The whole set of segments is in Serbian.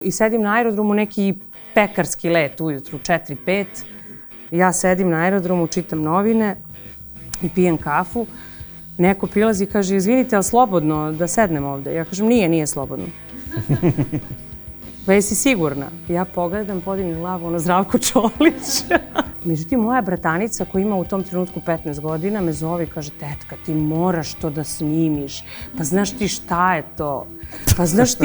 I sedim na aerodromu, neki pekarski let ujutru, 4-5. Ja sedim na aerodromu, čitam novine i pijem kafu. Neko prilazi i kaže, izvinite, ali slobodno da sednem ovde? Ja kažem, nije slobodno. Pa jesi sigurna? Ja pogledam, podignem glavu, ono Zdravko Čolić. Međutim, moja bratanica koja ima u tom trenutku 15 godina me zove i kaže, tetka, ti moraš to da snimiš. Pa znaš ti šta je to? Pa znaš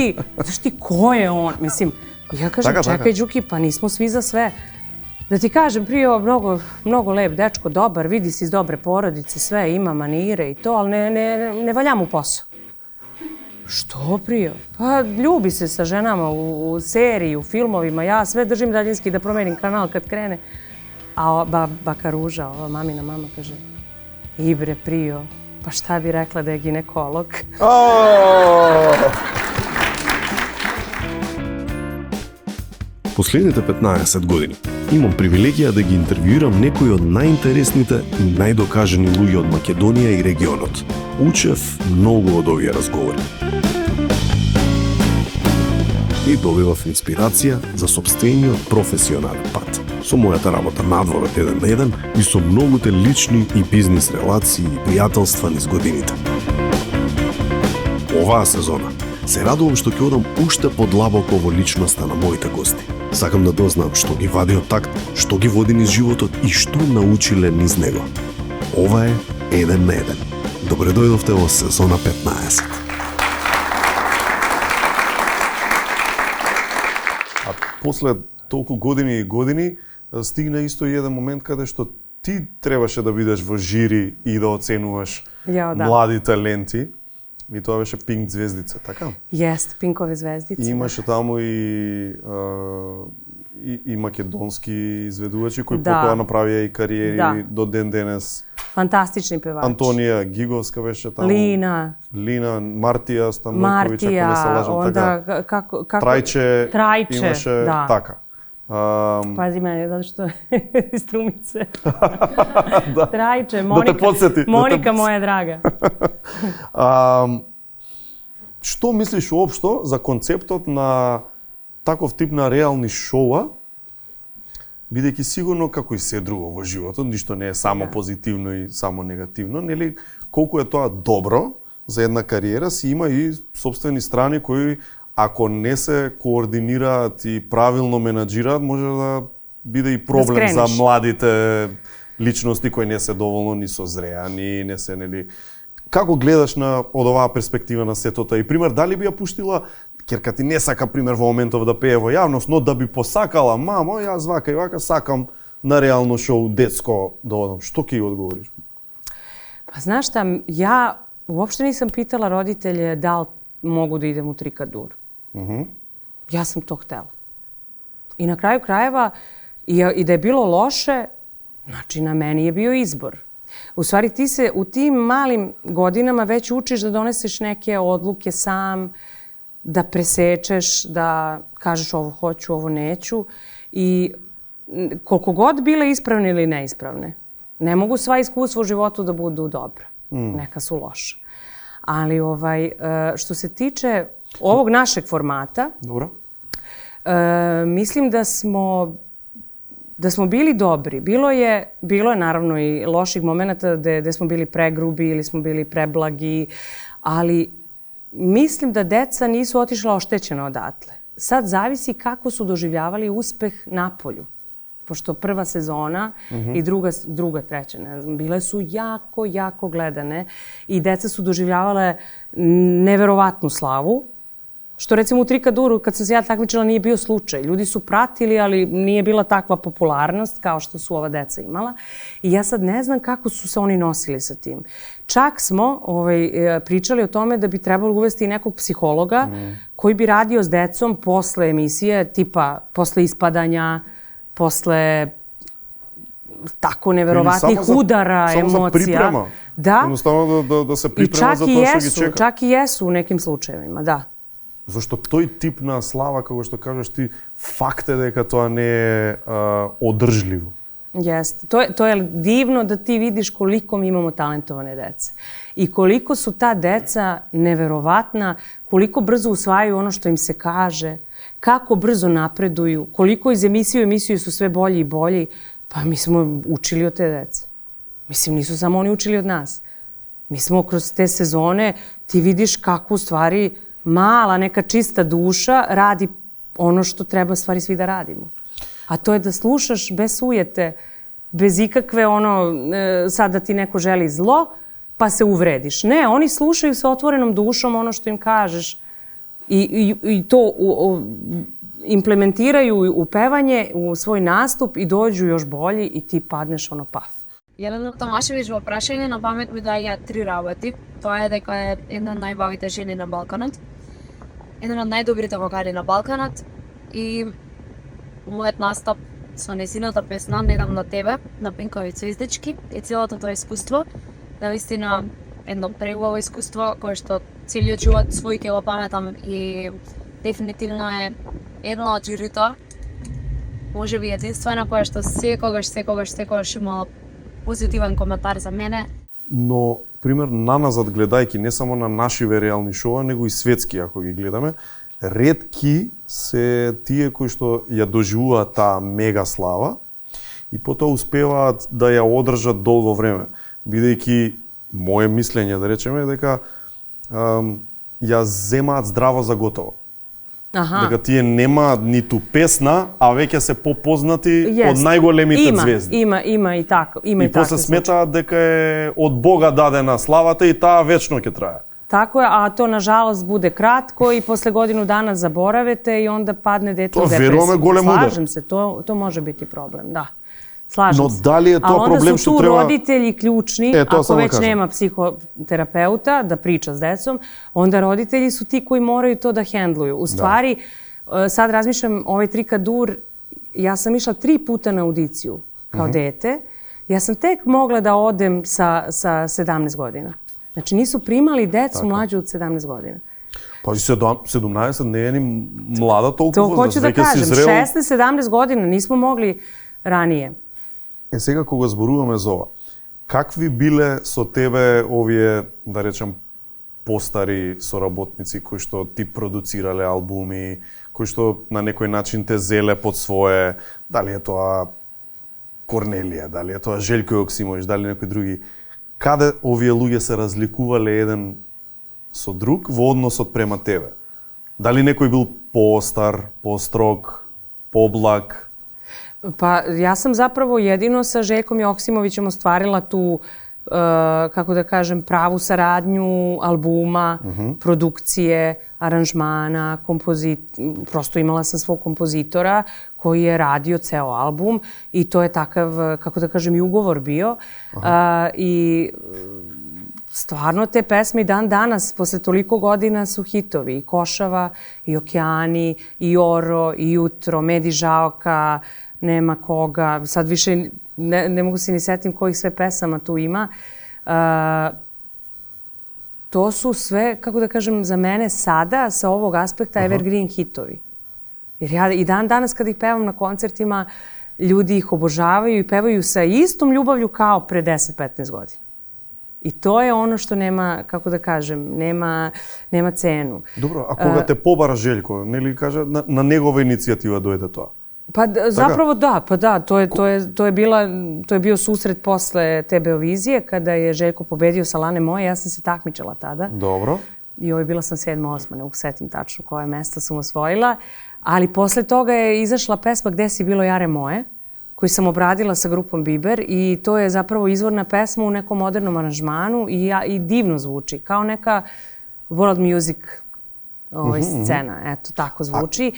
ti ko je on? Mislim, ja kažem, čekaj Đuki, pa nismo svi za sve. Da ti kažem, Prio, mnogo lep dečko, dobar, vidi se iz dobre porodice, sve, ima manire i to, ali ne valja mu posao. Što, Prio? Pa ljubi se sa ženama u seriji, u filmovima, ja sve držim daljinski da promenim kanal kad krene. A baka Ruža, ova mamina mama kaže, Ibre, Prio, pa šta bi rekla da je ginekolog? Последните 15 години имам привилегија да ги интервјуирам некои од најинтересните и најдокажани луѓе од Македонија и регионот. Учев многу од овие разговори. И добивав инспирација за сопствениот професионален пат. Со мојата работа надвор од 1 на 1 и со многуте лични и бизнис релации и пријателства низ годините. Оваа сезона се радувам што ќе одам уште подлабоко во личноста на моите гости. Сакам да дознам што ги вади од такт, што ги води низ животот и што научиле низ него. Ова е 1 на 1. Добре дојдовте во сезона 15. А после толку години и години стигна исто и еден момент каде што ти требаше да бидеш во жири и да оценуваш млади таленти. И тоа беше Пинк звездица, така? Jest, Pinkoви звездици. И имаше таму и македонски изведувачи кои потоа направија и кариери до ден денес. Фантастични певачи. Антонија Гиговска беше таму. Лина, Мартија Станојковиќ, ако не се лажам, така. Како Трајче имаше така. Пази мене, zato što iz Strumice. Da. Trajče, Da te podsjeti. Monika moja draga. Што мислиш уопшто за концептот на таков тип на реални шоуа, бидејќи сигурно, како и се друго во животот, ништо не е само позитивно и само негативно, нели, колку е тоа добро за една кариера, си има и сопствени страни кои ако не се координираат и правилно менаџираат, може да биде и проблем за младите личности кои не се доволно ни созреани, не се, нели... Како гледаш од оваа перспектива на сетото? И пример, дали би ја пуштила, керка ти не сака, пример, во моментов да пее во јавност, но да би посакала, мамо, јас вака и вака сакам на реално шоу детско да одам. Што ќе ја одговориш? Pa znaš šta, ja uopšte nisam pitala roditelje da li mogu da idem u Trikadur. Ja sam to htela. I na kraju krajeva, i da je bilo loše, znači na meni je bio izbor. U stvari ti se u tim malim godinama već učiš da doneseš neke odluke sam, da presečeš, da kažeš ovo hoću, ovo neću. I koliko god bile ispravne ili neispravne, ne mogu sva iskustva u životu da budu dobra. Neka su loša. Ali što se tiče ovog našeg formata, mislim da smo bili dobri. Bilo je naravno i loših momenata gde smo bili pregrubi ili smo bili preblagi, ali mislim da deca nisu otišla oštećena odatle. Sad zavisi kako su doživljavali uspeh napolju. Pošto prva sezona i druga, treća, ne znam, bile su jako, jako gledane i deca su doživljavale neverovatnu slavu. Što recimo u Trikaduru, kad sam se ja takmičila, nije bio slučaj. Ljudi su pratili, ali nije bila takva popularnost kao što su ova deca imala. I ja sad ne znam kako su se oni nosili sa tim. Čak smo pričali o tome da bi trebalo uvesti nekog psihologa koji bi radio s decom posle emisije, tipa posle ispadanja, posle tako neverovatnih udara, emocija. Samo za priprema. Da. Jednostavno da se priprema za to što gi čeka. Čak i jesu u nekim slučajevima, da. Зашто тој тип на слава, како што кажеш ти, факт е дека тоа не е одржливо. Jeste. To je divno da ti vidiš koliko mi imamo talentovane dece. I koliko su ta deca neverovatna, koliko brzo usvajaju ono što im se kaže, kako brzo napreduju, koliko iz emisije u emisiju su sve bolji i bolji. Pa mi smo učili od te dece. Mislim, nisu samo oni učili od nas. Mi smo kroz te sezone, ti vidiš kako u stvari mala neka čista duša radi ono što treba stvari svi da radimo. A to je da slušaš bez sujete, bez ikakve sad da ti neko želi zlo, pa se uvrediš. Ne, oni slušaju sa otvorenom dušom ono što im kažeš i to implementiraju u pevanje, u svoj nastup i dođu još bolji i ti padneš paf. Jelena Томашевич во прашање на памет ми даја 3 работи. Тоа е дека е една од најбавите жени на Балканот, еден од најдобрите вокали на Балканот и мојот настап со незината песна "Не дам на тебе" на Пинкови Цвездички и целото тоа искуство, наистина едно преубаво искуство кое што целиот живот свој ќе го паметам и дефинитивно е едно од жирито, можеби единствена која што секогаш имала позитивен коментар за мене. Но, пример, наназад гледајќи не само на нашиве реални шоа, него и светски, ако ги гледаме, ретки се тие кои што ја доживуваат таа мега слава и потоа успеваат да ја одржат долго време, бидејќи моје мислење, да речеме, дека ја земаат здраво за готово. Дека тие нема ниту песна, а веќе се попознати од најголемите звезди. Има и така. И после сметаат дека е од Бога дадена славата и таа вечно ќе трае. Tako je, a to nažalost bude kratko i posle godinu dana zaboravite i onda padne dete u depresiju. To verujem golem udar. Slažem se, to može biti problem, da. Slažem se. No da li je to problem što treba... A onda su tu roditelji ključni, ako već nema psihoterapeuta da priča s decom, onda roditelji su ti koji moraju to da hendluju. U stvari, sad razmišljam, ovaj trikadur, ja sam išla 3 puta na audiciju kao dete, ja sam tek mogla da odem sa 17 godina. Znači nisu primali decu mlađu od 17 godina. Pa i 17 ne je ni mlada toliko uzrast. To hoću da kažem, 16-17 godina nismo mogli ranije. Сега кога зборуваме за ова, какви биле со тебе овие, да речем, постари соработници кои што ти продуцирале албуми, кои што на некој начин те зеле под свое, дали е тоа Корнелија, дали е тоа Желко Јоксимович, дали некои други, каде овие луѓе се разликувале еден со друг во односот према тебе? Дали некој бил постар, построг, поблаг? Pa ja sam zapravo jedino sa Željkom Joksimovićem ostvarila tu, kako da kažem, pravu saradnju albuma, produkcije, aranžmana, prosto imala sam svog kompozitora koji je radio ceo album i to je takav, kako da kažem, i ugovor bio. I stvarno te pesme i dan danas, posle toliko godina, su hitovi. I Košava, i Okeani, i Oro, i Jutro, Med i Žaoka, Nema koga. Sad više ne mogu se ni setim kojih sve pesama tu ima. To su sve, kako da kažem, za mene sada, sa ovog aspekta, evergreen hitovi. Jer ja i dan danas kad ih pevam na koncertima, ljudi ih obožavaju i pevaju sa istom ljubavlju kao pre 10-15 godina. I to je ono što nema, kako da kažem, nema cenu. Dobro, a кога те побара Желјко, нели каже, на негова иницијатива дојде тоа? Pa zapravo da, to je bio susret posle te Beovizije kada je Željko pobedio sa Lane moje, ja sam se takmičila tada. Dobro. I bila sam 7. 8. ne mogu setim tačno koje mesta sam osvojila, ali posle toga je izašla pesma Gde si bilo jare moje, koju sam obradila sa grupom Biber i to je zapravo izvorna pesma u nekom modernom aranžmanu i divno zvuči, kao neka world music scena, eto tako zvuči.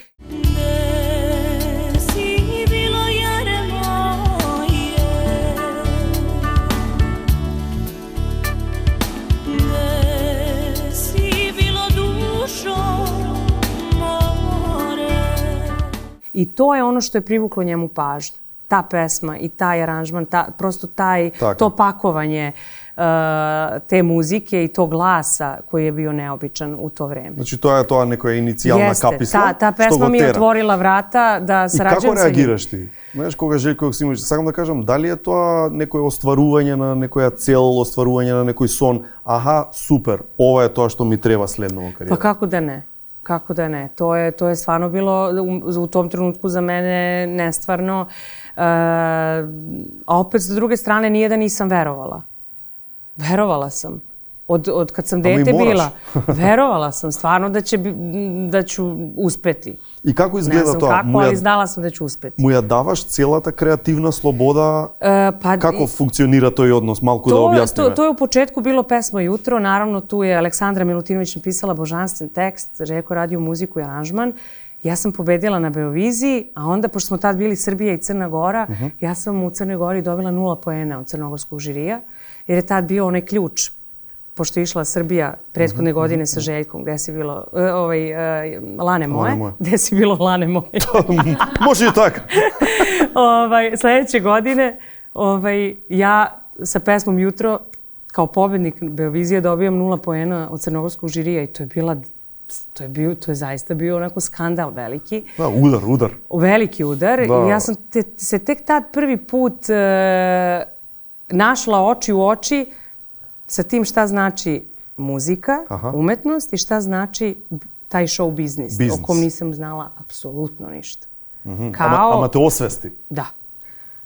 I to je ono što je privuklo njemu pažnju. ta pesma i taj aranžman, prosto to pakovanje te muzike i tog glasa koji je bio neobičan u to vreme. Znači, to je neka inicijalna kapisla. Ta pesma mi je otvorila vrata da sarađujem sa njim. И како реагираш ти? Знаеш, кога Желјко Јоксимовиќ, сакам да кажам, дали е тоа некое остварување на некоја цел, остварување на некој сон, аха, супер, ова е тоа што ми треба следно во кариера? Pa kako da ne? Kako da ne? To je stvarno bilo u tom trenutku za mene nestvarno. A opet, s druge strane, nije da nisam verovala. Verovala sam. Od kad sam dete bila. Verovala sam stvarno da ću uspeti. И како изгледа тоа? Ne znam kako, ali znala sam da ću uspeti. Му ја даваш целата креативна слобода? Како функционира тој однос? Малку да објасниме. To je u početku bilo pesma Jutro. Naravno, tu je Aleksandra Milutinović napisala božanstven tekst, Željko radio muziku i aranžman. Ja sam pobedila na Beoviziji, a onda, pošto smo tad bili Srbija i Crna Gora, ja sam u Crnoj Gori dobila 0 poena od crnogorskog žirija, jer je tad bio onaj ključ, pošto je išla Srbija prethodne godine sa Željkom, gde si bilo Lane moje, gde si bilo Lane moje. Može i tako. Sledeće godine ja sa pesmom Jutro kao pobednik Beovizije dobijam 0 poena od crnogorskog žirija i to je zaista bio onako skandal veliki. Da, udar. Veliki udar. I ja sam se tek tad prvi put našla oči u oči sa tim šta znači muzika, umetnost i šta taj show biznis, o kom nisam znala apsolutno ništa. Ama te osvesti. Da.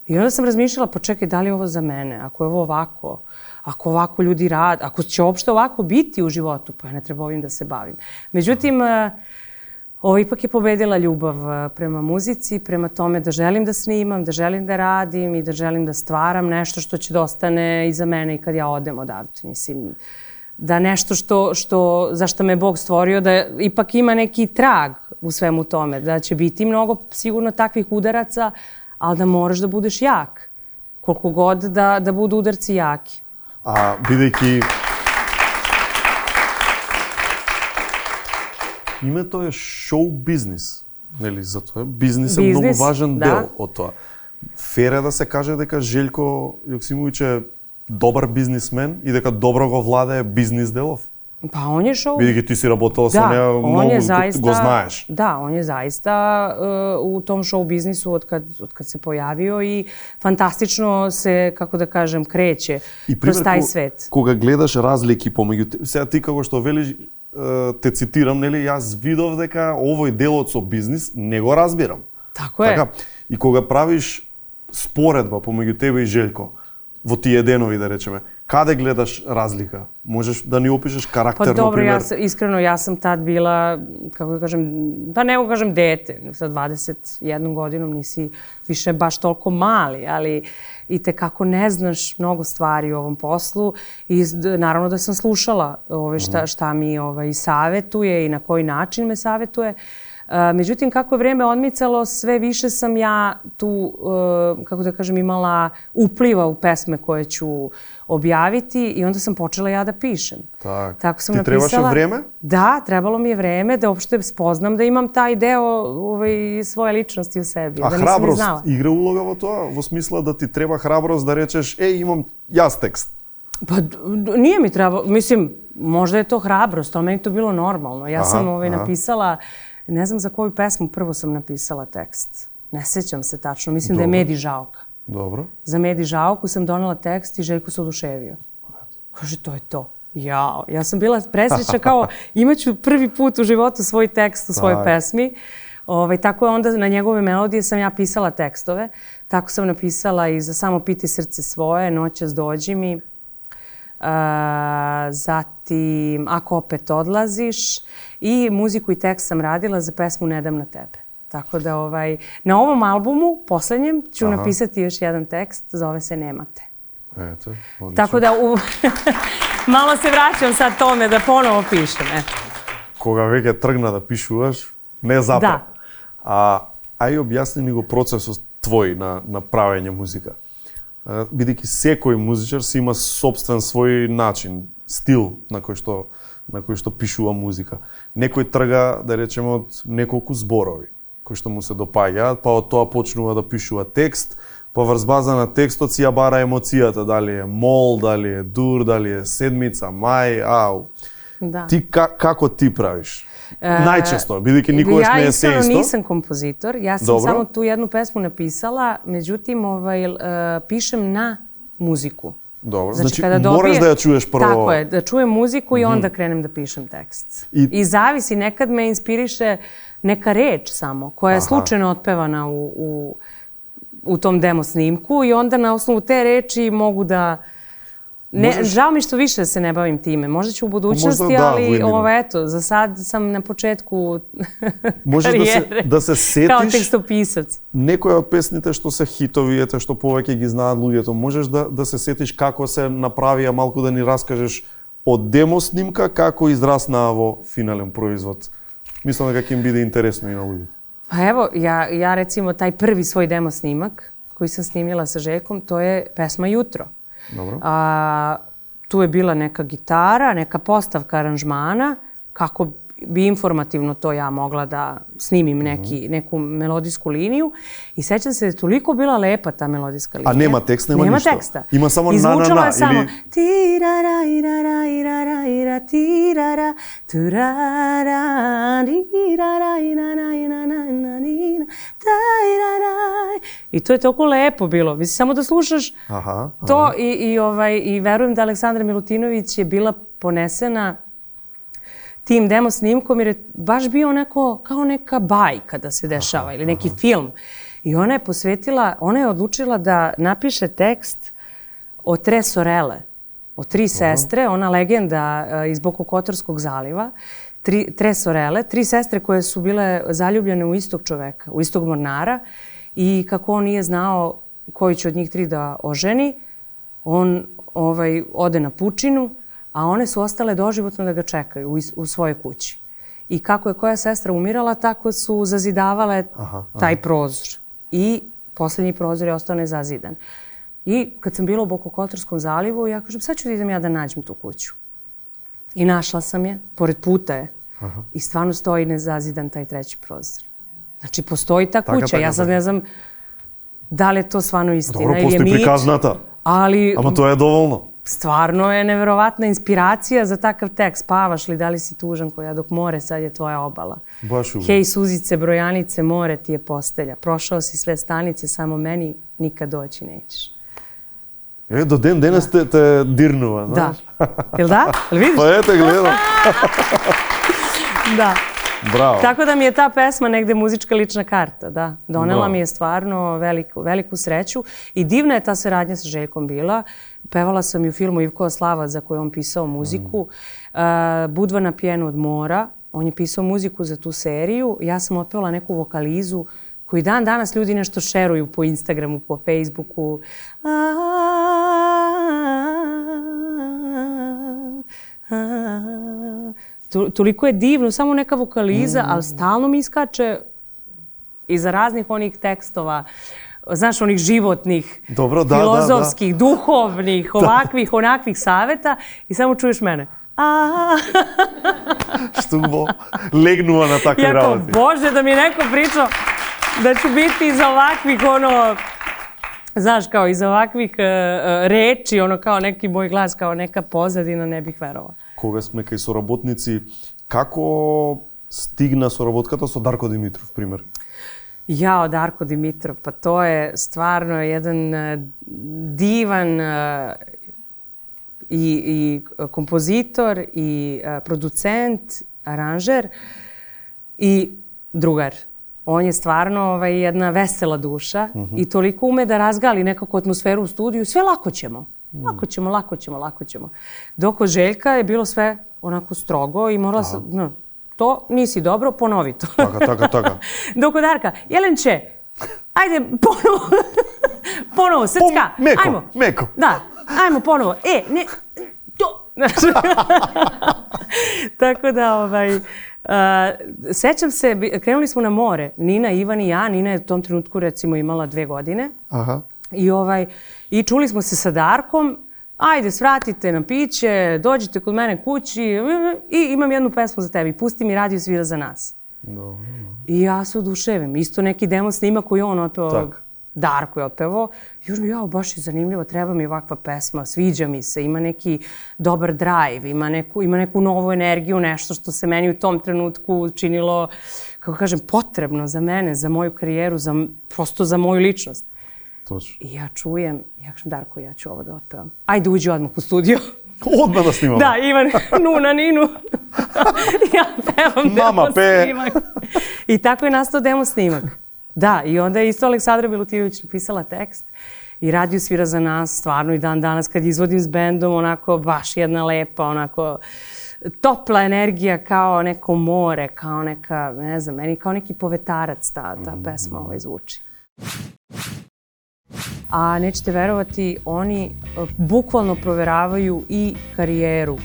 I onda sam razmišljala, pa čekaj, da li je ovo za mene? Ako je ovo ovako, ako ovako ljudi rade, ako će uopšte ovako biti u životu, pa ja ne treba ovim da se bavim. Međutim, ovo ipak je pobedila ljubav prema muzici, prema tome da želim da snimam, da želim da radim i da želim da stvaram nešto što će da ostane iza mene i kad ja odem odavde. Mislim, da nešto za što me Bog stvorio, da ipak ima neki trag u svemu tome, da će biti mnogo sigurno takvih udaraca, ali da moraš da budeš jak. Koliko god da budu udarci jaki. A бидејќи името е шоу бизнис, нели? Затоа бизнис е многу важен дел од тоа. Фер е да се каже дека Желјко Јоксимовиќ е добар бизнисмен и дека добро го владее бизнис делов. Pa on je šou... Бидејќи ти си работела со неа, многу го знаеш. Da, on je zaista u tom show biznisu od kad se pojavio i fantastično se, kako da kažem, kreće kroz taj svet. Кога гледаш разлики помеѓу... Сега ти како што велиш, те цитирам, нели, јас видов дека овој делот со бизнис не го разбирам. Тако е. И кога правиш споредба помеѓу тебе и Желјко, во тие денови, да речеме, каде гледаш разлика? Можеш да ни опишеш карактер, Pa dobro, например? Iskreno, ja sam tad bila, kako da kažem, pa ne mogu kažem dete, sa 21 godinom nisi više baš toliko mali, ali i tekako ne znaš mnogo stvari u ovom poslu i naravno da sam slušala šta mi savetuje i na koji način me savetuje. Međutim, kako je vreme odmicalo, sve više sam ja tu, kako da kažem, imala upliva u pesme koje ću objaviti i onda sam počela ja da pišem. Tako sam napisala. Ti trebaš vreme? Da, trebalo mi je vreme da uopšte spoznam da imam taj deo svoje ličnosti u sebi. A hrabrost игра улога во тоа? Во смисла да ти треба hrabrost da rečeš, imam јас tekst? Pa nije mi trebalo, mislim, možda je to hrabrost, ali meni to bilo normalno. Ja sam napisala, ne znam za koju pesmu prvo sam napisala tekst. Ne sećam se tačno, mislim da je Medi Žaoka. Dobro. Za Medi Žaoku sam donela tekst i Željko se oduševio. Kaže, to je to. Ja sam bila presrećna kao imaću prvi put u životu svoj tekst u svojoj pesmi. Tako je onda na njegove melodije sam ja pisala tekstove. Tako sam napisala i za Samo piti srce svoje, Noćas dođi mi. Zatim Ako opet odlaziš i muziku i tekst sam radila za pesmu Ne dam na tebe. Tako da na ovom albumu, poslednjem, ću napisati još jedan tekst, zove se Nemate. Eto, odlično. Tako da malo se vraćam sad tome da ponovo pišem. Кога веќе тргна да пишуваш, не запре. Да. Ај објасни ни го процесот твој на правење музика. Бидејќи секој музичар си има собствен свој начин, стил на кој што пишува музика. Некој трга, да речеме, од неколку зборови, кои што му се допаѓаат, па од тоа почнува да пишува текст, па врз база на текстот си ја бара емоцијата, дали е мол, дали е дур, дали е седмица, мај, ау. Da. Ти како ти правиш? Најчесто, бидејќи никогаш не е се Ja исто. iskreno nisam kompozitor, ja sam Dobro. samo tu jednu pesmu napisala, međutim pišem na muziku. Dobro, Znači, значи kada мораш dobije- да ја čuješ прво. Tako je, da čujem muziku i onda krenem da pišem tekst. I zavisi, nekad me inspiriše neka reč samo, koja je slučajno otpevana u tom demo snimku i onda na osnovu te reči mogu da... Žao mi što više se ne bavim time. Možda ću u budućnosti, možda da, ali Vojnino. eto, za sad sam na početku Може karijere да се kao сетиш tekstopisac. некои од песните што се хитови, ете што повеќе ги знаат луѓето. Можеш да се сетиш како се направија, малку да ни раскажеш од демо снимка како израснаа во финален производ. Мислам дека ќе им биде интересно и на луѓето. Pa evo, ja recimo taj prvi svoj demo snimak koji sam snimila sa Željkom, to je pesma Jutro. Dobro. Tu je bila neka gitara, neka postavka aranžmana, kako bi informativno to ja mogla da snimim neku melodijsku liniju. I sećam se da je toliko bila lepa ta melodijska linija. A nema tekst, nema Nema ništa? teksta. Ima samo Izvučala na, je samo ili- tirara, irara, irara, ira, tirara, turara, irara, irara, irara, irara, tajrara. I to je toliko lepo bilo. Mislim, samo da slušaš Aha. to i verujem da Aleksandra Milutinović je bila ponesena tim demo snimkom jer je baš bio onako kao neka bajka da se dešava ili neki film. I ona je odlučila da napiše tekst o Tre Sorelle, o tri sestre, ona legenda iz Bokokotorskog zaliva, Tre Sorelle, tri sestre koje su bile zaljubljene u istog čoveka, u istog mornara i kako on nije znao koji će od njih tri da oženi, on ode na pučinu, a one su ostale doživotno da ga čekaju u svojoj kući. I kako je koja sestra umirala, tako su zazidavale taj prozor. I posljednji prozor je ostao nezazidan. I kad sam bila u Bokokotorskom zalivu, ja kažem, sad ću da idem ja da nađem tu kuću. I našla sam je, pored puta je. I stvarno stoji nezazidan taj treći prozor. Znači, postoji ta kuća. Ja sad ne znam da li je to stvarno istina Dobro, ili je постои mit. приказната. Ali Ама тоа е доволно. stvarno je neverovatna inspiracija za takav tekst. Spavaš li, da li si tužan koja dok more sad je tvoja obala. Baš ugo. Hej suzice, brojanice, more ti je postelja. Prošao si sve stanice, samo meni nikad doći nećeš. До ден денес те дирнува, Da. знаеш? Jel da? Jel vidiš? Па ете, гледам. Da. Браво. Tako da mi je ta pesma negde muzička lična karta, da. Donela Bravo. mi je stvarno veliku sreću i divna je ta saradnja sa Željkom bila. Pevala sam i u filmu Ivkova slava za koju on pisao muziku. Budva na pjenu od mora. On je pisao muziku za tu seriju. Ja sam otpevala neku vokalizu koju dan danas ljudi nešto šeruju po Instagramu, po Facebooku. Toliko je divno, samo neka vokaliza, ali stalno mi iskače iza raznih onih tekstova, znaš, onih životnih, Dobro, da, filozofskih, duhovnih, ovakvih, onakvih saveta i samo čuješ mene. Штуго легнува на такви Ja kao, работи. Bože, da mi je neko pričao da ću biti iza ovakvih, znaš, kao iza ovakvih reči, kao neki moj glas, kao neka pozadina, ne bih verovala. Кога сме кај соработници, како стигна соработката со Дарко Димитров, пример? Jao, Darko Dimitrov, pa to je stvarno jedan divan i kompozitor i producent, aranžer i drugar. On je stvarno jedna vesela duša i toliko ume da razgali nekako atmosferu u studiju. Sve lako ćemo. Lako ćemo. Dok kod Željka je bilo sve onako strogo i morala sam, to nisi dobro, ponovi to. Така. Dok kod Darka, Jelenče, ajde ponovo, srcka, ajmo. Меко. Da, ajmo ponovo. Ne, to. Tako da, sećam se, krenuli smo na more, Nina, Ivan i ja. Nina je u tom trenutku recimo imala 2 godine. Aha. I čuli smo se sa Darkom, ajde, svratite na piće, dođite kod mene kući i imam jednu pesmu za tebi, pusti mi radio svira za nas. Dobro. I ja se oduševim. Isto neki demo snima koji on otpeo, Tak. Darko je otpevao. I još mi, baš je zanimljivo, treba mi ovakva pesma, sviđa mi se, ima neki dobar drive, ima neku novu energiju, nešto što se meni u tom trenutku činilo, kako kažem, potrebno za mene, za moju karijeru, prosto za moju ličnost. Točno. I ja čujem, ja kažem, Darko, ja ću ovo da otpevam. Ajde, uđi odmah u studio. Odmah da snimamo. Da, Ivan, Nuna, Ninu. Ja pevam Mama demo pe. snimak. I tako je nastao demo snimak. Da, i onda je isto Aleksandra Milutinović napisala tekst i radio svira za nas, stvarno i dan danas kad izvodim s bendom, onako baš jedna lepa, onako topla energija kao neko more, kao neka, ne znam, meni kao neki povetarac ta pesma zvuči. A nećete verovati, oni bukvalno proveravaju i karijeru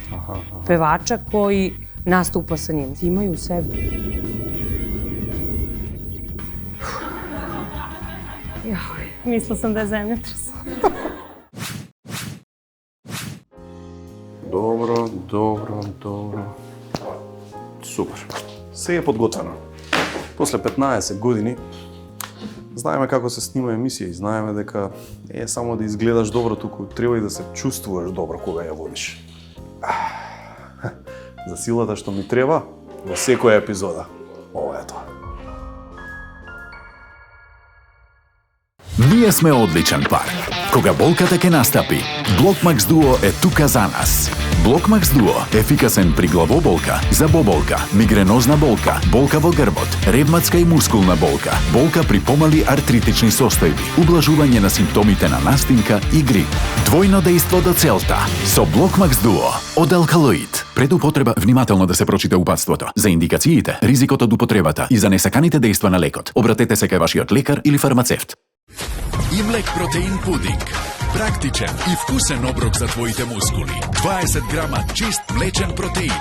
pevača koji nastupa sa njim. Imaju u sebi. Mislila sam da je zemljotres. Dobro. Супер. Се е подготвено. После 15 години знаеме како се снима емисија и знаеме дека не е само да изгледаш добро, туку треба и да се чувствуваш добро кога ја водиш. За силата што ми треба во секоја епизода. Ова е тоа. Ние сме одличен пар. Кога болката ќе настапи, Блокмакс Дуо е тука за нас. Блокмакс Дуо – ефикасен при главоболка, забоболка, мигренозна болка, болка во грбот, ревматска и мускулна болка, болка при помали артритични состојби, ублажување на симптомите на настинка и грип. Двојно дејство до целта со Блокмакс Дуо од Алкалоид. Пред употреба внимателно да се прочита упатството. За индикациите, ризикот од употребата и за несаканите дејства на лекот, обратете се кај вашиот лекар или фармацевт. Имлек протеин пудинг. Практичен и вкусен оброк за твоите мускули. 20 грама чист млечен протеин,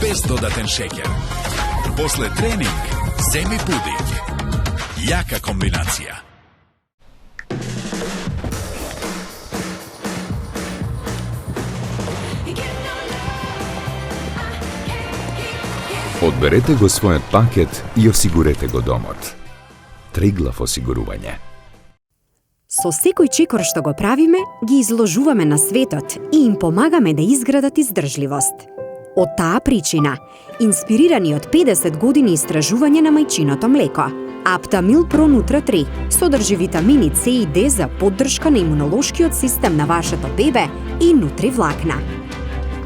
без додатен шеќер. После тренинг, земи пудинг. Јака комбинација. Одберете го својот пакет и осигурете го домот. Триглав осигурување. Со секој чекор што го правиме, ги изложуваме на светот и им помагаме да изградат издржливост. Од таа причина, инспирирани од 50 години истражување на мајчиното млеко, Аптамил Про Нутра 3 содржи витамини С и Д за поддршка на имунолошкиот систем на вашето бебе и нутри влакна.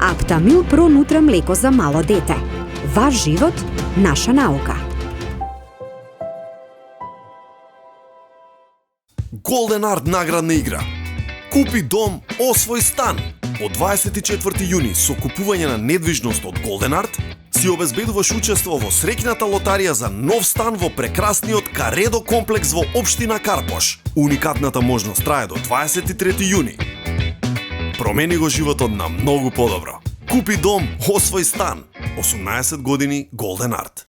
Аптамил Про Нутра млеко за мало дете. Ваш живот, наша наука. Golden Art наградна игра. Купи дом, освој стан. Од 24 јуни со купување на недвижност од Golden Art си обезбедуваш учество во среќната лотарија за нов стан во прекрасниот Каредо комплекс во општина Карпош. Уникатната можност трае до 23 јуни. Промени го животот на многу подобро. Купи дом, освој стан. 18 години Golden Art.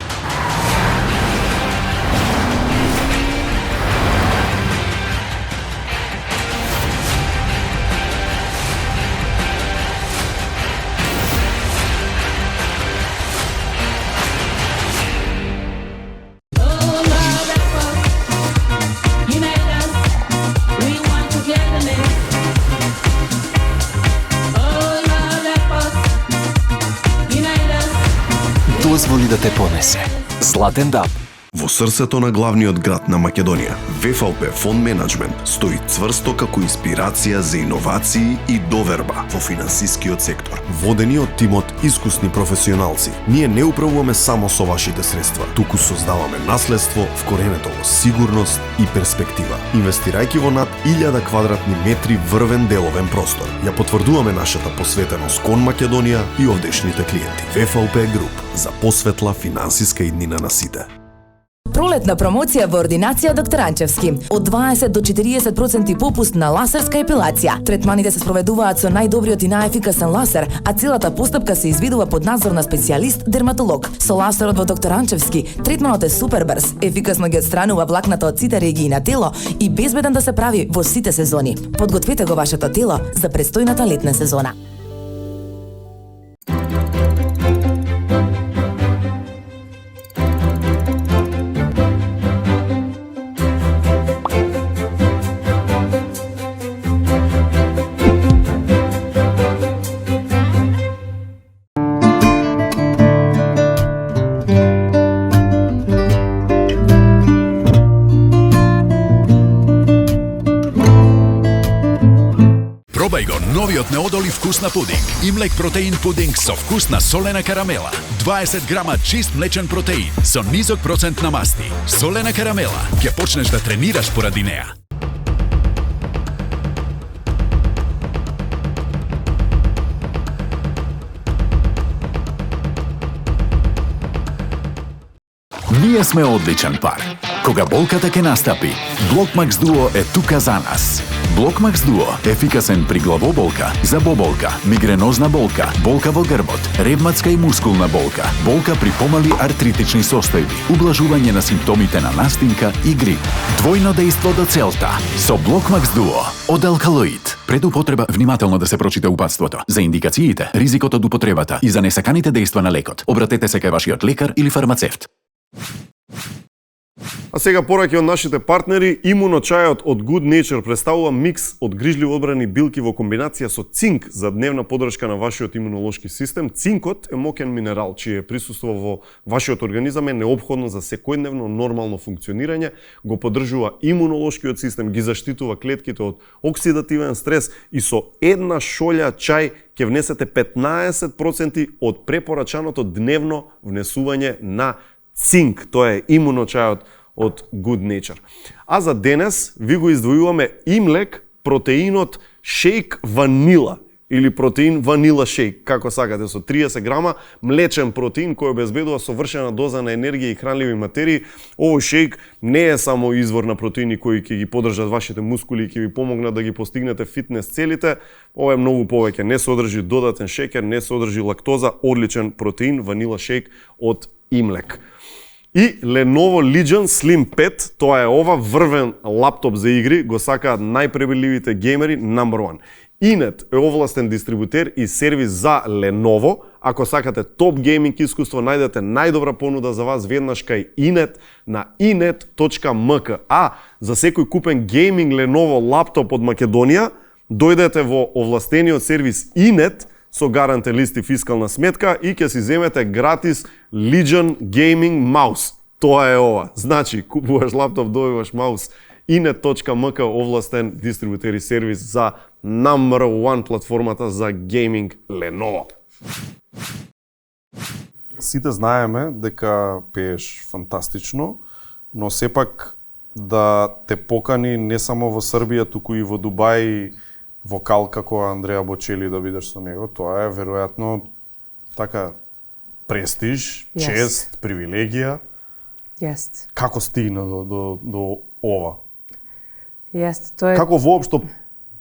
Дозволи да те понесе. Златен даб. Во срцето на главниот град на Македонија, ВФЛП Фонд Менеджмент стои цврсто како инспирација за иновации и доверба во финансискиот сектор. Водени од тимот искусни професионалци, ние не управуваме само со вашите средства, туку создаваме наследство вкоренето во сигурност и перспектива. Инвестирајќи во над 1000 квадратни метри врвен деловен простор, ја потврдуваме нашата посветеност кон Македонија и овдешните клиенти. ВФЛП Груп за посветла финансиска иднина на сите. Пролетна промоција во ординација доктор Анчевски. Од 20 до 40% попуст на ласерска епилација. Третманите се спроведуваат со најдобриот и најефикасен ласер, а целата постапка се изведува под надзор на специјалист дерматолог. Со ласерот во доктор Анчевски, третманот е супер брз, ефикасно ги отстранува влакната од сите регии на тело и безбеден да се прави во сите сезони. Подгответе го вашето тело за престојната летна сезона. Новиот неодолив вкус на пудинг. Имлек протеин пудинг со вкус на солена карамела. 20 грама чист млечен протеин со низок процент на масти. Солена карамела. Ќе почнеш да тренираш поради неа. Ние сме одличен пар. Кога болката ќе настапи, Блокмакс Дуо е тука за нас. Блокмакс Дуо – ефикасен при главоболка, забоболка, мигренозна болка, болка во грбот, ревматска и мускулна болка, болка при помали артритични состојби, ублажување на симптомите на настинка и грип. Двојно дејство до целта со Блокмакс Дуо од Алкалоид. Пред употреба внимателно да се прочита упатството. За индикациите, ризикот од употребата и за несаканите дејства на лекот, обратете се кај вашиот лекар или фармацевт. А сега пораки од нашите партнери, имуночајот од Good Nature представува микс од грижливо одбрани билки во комбинација со цинк за дневна поддршка на вашиот имунолошки систем. Цинкот е моќен минерал, чие присуство во вашиот организам е неопходно за секојдневно нормално функционирање, го поддржува имунолошкиот систем, ги заштитува клетките од оксидативен стрес и со една шолја чај ќе внесете 15% од препорачаното дневно внесување на цинк. Тоа е имуночајот од Good Nature. А за денес ви го издвојуваме Имлек протеинот шейк ванила или протеин ванила шейк, како сакате, со 30 грама млечен протеин кој обезбедува совршена доза на енергија и хранливи материи. Овој шейк не е само извор на протеини кои ќе ги поддржат вашите мускули и ќе ви помогнат да ги постигнете фитнес целите. Ова е многу повеќе, не содржи додатен шеќер, не содржи лактоза, одличен протеин ванила шейк од Имлек. И Lenovo Legion Slim 5, тоа е ова врвен лаптоп за игри, го сакаат најпребарливите геймери, number one. Inet е овластен дистрибутер и сервис за Lenovo. Ако сакате топ гейминг искуство, најдете најдобра понуда за вас веднаш кај Inet на inet.mk. А за секој купен гейминг Lenovo лаптоп од Македонија, дојдете во овластениот сервис Inet со гаранте лист и фискална сметка и ќе си земете гратис Legion Gaming Mouse. Тоа е ова. Значи, купуваш лаптоп, добиваш маус. Inet.mk овластен дистрибутер и сервис за number one платформата за гейминг Lenovo. Сите знаеме дека пееш фантастично, но сепак да те покани не само во Србија, туку и во Дубај вокал како Андреа Бочели да бидеш со него, тоа е веројатно така престиж, чест, привилегија. Јест. Како стигна до ова? Јест, тоа е. Како воопшто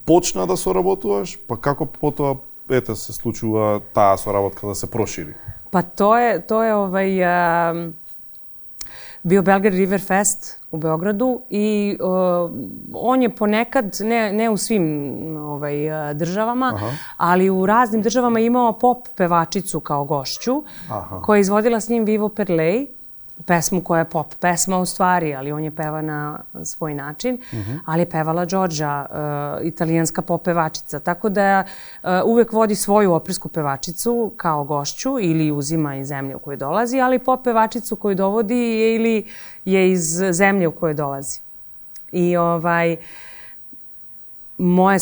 почна да соработуваш, па како потоа се случува таа соработка да се прошири? Па тоа е био Belgrade River Fest u Beogradu i on je ponekad, ne u svim državama, ali u raznim državama imao pop pevačicu kao gošću, koja je izvodila s njim Vivo Perlej, pesmu koja je pop pesma u stvari, ali on je peva na svoj način, ali je pevala Đorđa, italijanska pop pevačica. Tako da uvek vodi svoju opersku pevačicu kao gošću ili uzima iz zemlje u kojoj dolazi, ali pop pevačicu koju dovodi ili je iz zemlje u kojoj dolazi. I moje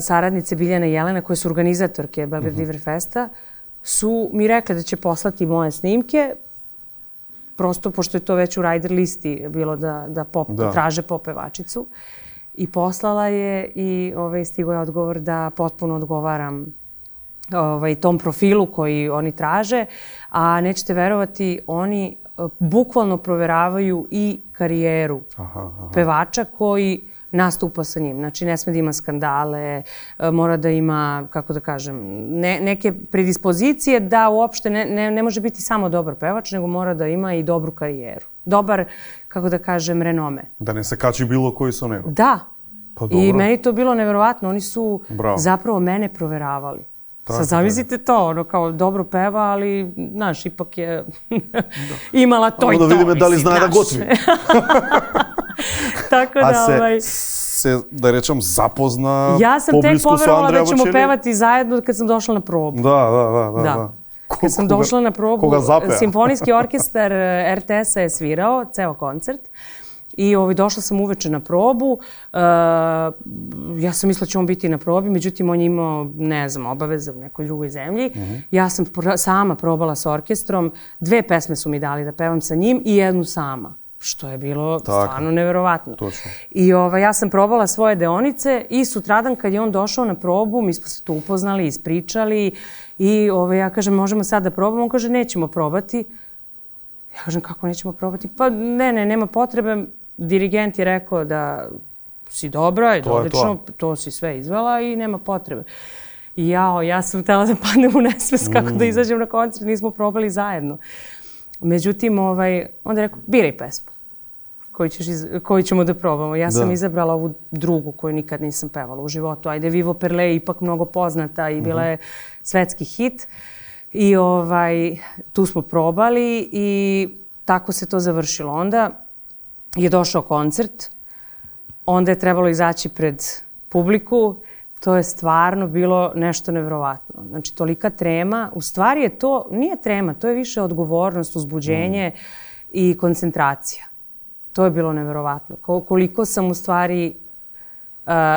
saradnice Biljana i Jelena, koje su organizatorke Belgrade River Festa, su mi rekle da će poslati moje snimke, prosto, pošto je to već u rider listi bilo da traže pop pevačicu. I poslala je i stigo je odgovor da potpuno odgovaram tom profilu koji oni traže. A nećete verovati, oni bukvalno proveravaju i karijeru pevača koji nastupa sa njim. Znači, ne sme da ima skandale, mora da ima, kako da kažem, neke predispozicije da uopšte ne može biti samo dobar pevač, nego mora da ima i dobru karijeru. Dobar, kako da kažem, renome. Da ne se kači bilo koji sa nego. Da. I meni to bilo neverovatno. Oni su zapravo mene proveravali. Sad zamislite to, kao dobro peva, ali, znaš, ipak je imala to i to. Da vidime da li zna da gotvi. Tako da, se, da rečem, zapozna ja sam tek poverovala da ćemo Bocelli? pevati zajedno kad sam došla na probu. Da. Kad sam došla na probu, simfonijski orkestar RTS-a je svirao, ceo koncert. I došla sam uveče na probu. Ja sam mislila da će on biti na probi, međutim on je imao, ne znam, obaveze u nekoj drugoj zemlji. Ja sam sama probala s orkestrom. 2 pesme su mi dali da pevam sa njim i 1 sama. Što je bilo stvarno neverovatno. Točno. I ja sam probala svoje deonice i sutradan kad je on došao na probu, mi smo se tu upoznali, ispričali i ja kažem možemo sad da probamo. On kaže nećemo probati. Ja kažem kako nećemo probati? Pa nema potrebe. Dirigent je rekao da si dobra i da odlično, to si sve izvela i nema potrebe. I ja sam htjela da padnem u nesvest kako da izađem na koncert, nismo probali zajedno. Međutim, onda je rekao, biraj pesmu koju ćemo da probamo. Ja sam izabrala ovu drugu koju nikad nisam pevala u životu. Ajde, Vivo per lei, ipak mnogo poznata i bila je svetski hit. I tu smo probali i tako se to završilo. Onda je došao koncert, onda je trebalo izaći pred publiku. To je stvarno bilo nešto nevjerovatno. Znači, tolika trema. U stvari je to, nije trema, to je više odgovornost, uzbuđenje i koncentracija. To je bilo nevjerovatno. Koliko sam u stvari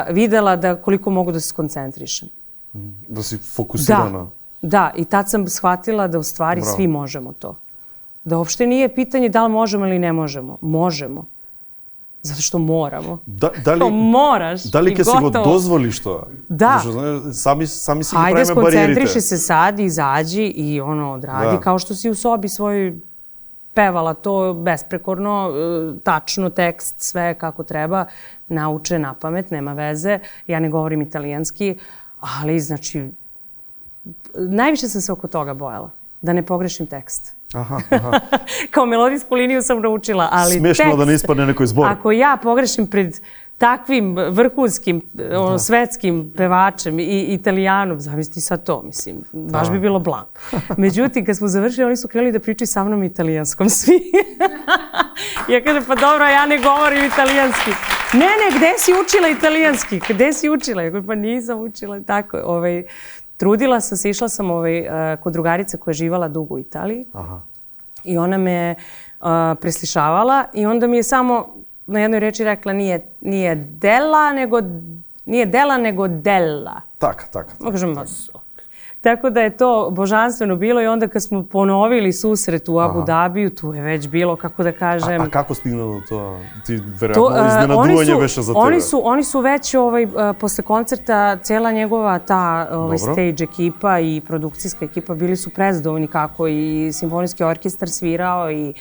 videla da koliko mogu da se skoncentrišem. Da si fokusirana. Da, i tad sam shvatila da u stvari svi možemo to. Da uopšte nije pitanje da li možemo ili ne možemo. Možemo. Zato što moramo. Moraš i gotovo. Da li kad si go dozvoliš to? Da. Sami si pravime barijerite. Ajde, skoncentriši se sad, izađi i odradi kao što si u sobi svojoj pevala to besprekorno, tačno tekst, sve kako treba, nauče na pamet, nema veze. Ja ne govorim italijanski, ali znači, najviše sam se oko toga bojala, da ne pogrešim tekst. Aha. Kao melodijsku liniju sam naučila, ali tekst... Smiješno da ne ispadne nekoj zbor. Ako ja pogrešim pred takvim vrhunskim, svetskim pevačem i Italijanom, zamisli sad to, mislim, baš bi bilo blam. Međutim, kad smo završili, oni su krenuli da pričaju sa mnom italijanskom svi. Ja kažem, pa dobro, ja ne govorim italijanski. Ne, gde si učila italijanski? Gde si učila? Ja kažem, pa nisam učila. Tako, trudila sam se, išla sam kod drugarice koja je živala dugo u Italiji. I ona me preslišavala i onda mi je samo na jednoj reči rekla nije dela, nego della. Tak. Kažem, tako da je to božanstveno bilo i onda kad smo ponovili susret u Abu Dabiju, tu je već bilo, kako da kažem... A kako stignalo to? Ti verovatno iznenaduvanje veše za tebe. Oni su već posle koncerta, cijela njegova ta stage ekipa i produkcijska ekipa bili su prezadovoljni kako i simfonijski orkestar svirao i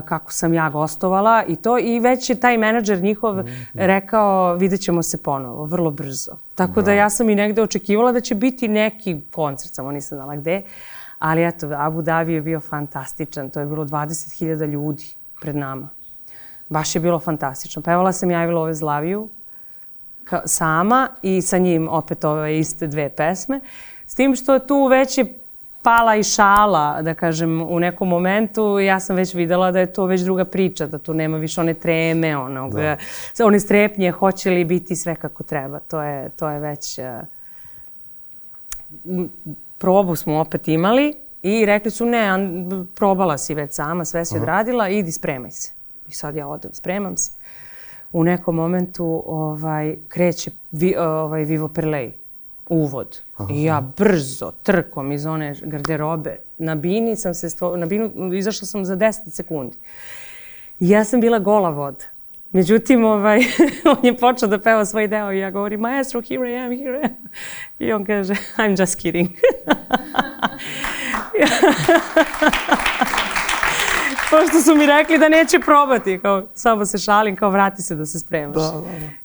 kako sam ja gostovala i to. I već je taj menadžer njihov rekao vidjet ćemo se ponovo, vrlo brzo. Tako da ja sam i negde očekivala da će biti neki koncert, samo nisam znala gde. Ali eto, Abu Dhabi je bio fantastičan. To je bilo 20.000 ljudi pred nama. Baš je bilo fantastično. Pevala sam ja i Love Zlaviju sama i sa njim opet ove iste 2 pesme. S tim što tu već je pala i šala, da kažem, u nekom momentu. Ja sam već videla da je to već druga priča, da tu nema više one treme, one strepnje, hoće li biti sve kako treba. To je već... Probu smo opet imali i rekli su ne, probala si već sama, sve si odradila, idi spremaj se. I sad ja odem, spremam se. U nekom momentu kreće Vivo per lei. Uvod. I ja brzo trkom iz one garderobe. Na binu izašla sam za 10 sekundi. I ja sam bila gola voda. Međutim, on je počeo da peva svoj deo i ja govorim, maestro, here I am. I on kaže, I'm just kidding. Pošto su mi rekli da neće probati, samo se šalim, vrati se da se spremaš.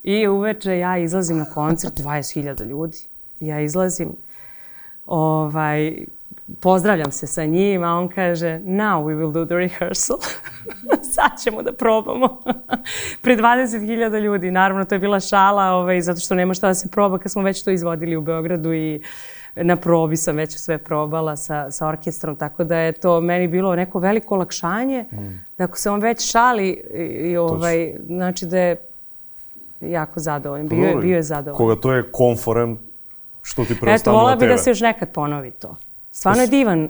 I uveče ja izlazim na koncert, 20.000 ljudi. Ja izlazim, pozdravljam se sa njim, a on kaže, now we will do the rehearsal. Sad ćemo da probamo. Pred 20.000 ljudi. Naravno, to je bila šala, zato što nema šta da se proba kad smo već to izvodili u Beogradu i na probi sam već sve probala sa orkestrom, tako da je to meni bilo neko veliko olakšanje. Da ako se on već šali, znači da je jako zadovoljan. Bio je zadovoljan. Koga to je komforan, što ti preostalo na tebe? Eto, volila bi da se još nekad ponovi to. Stvarno je divan,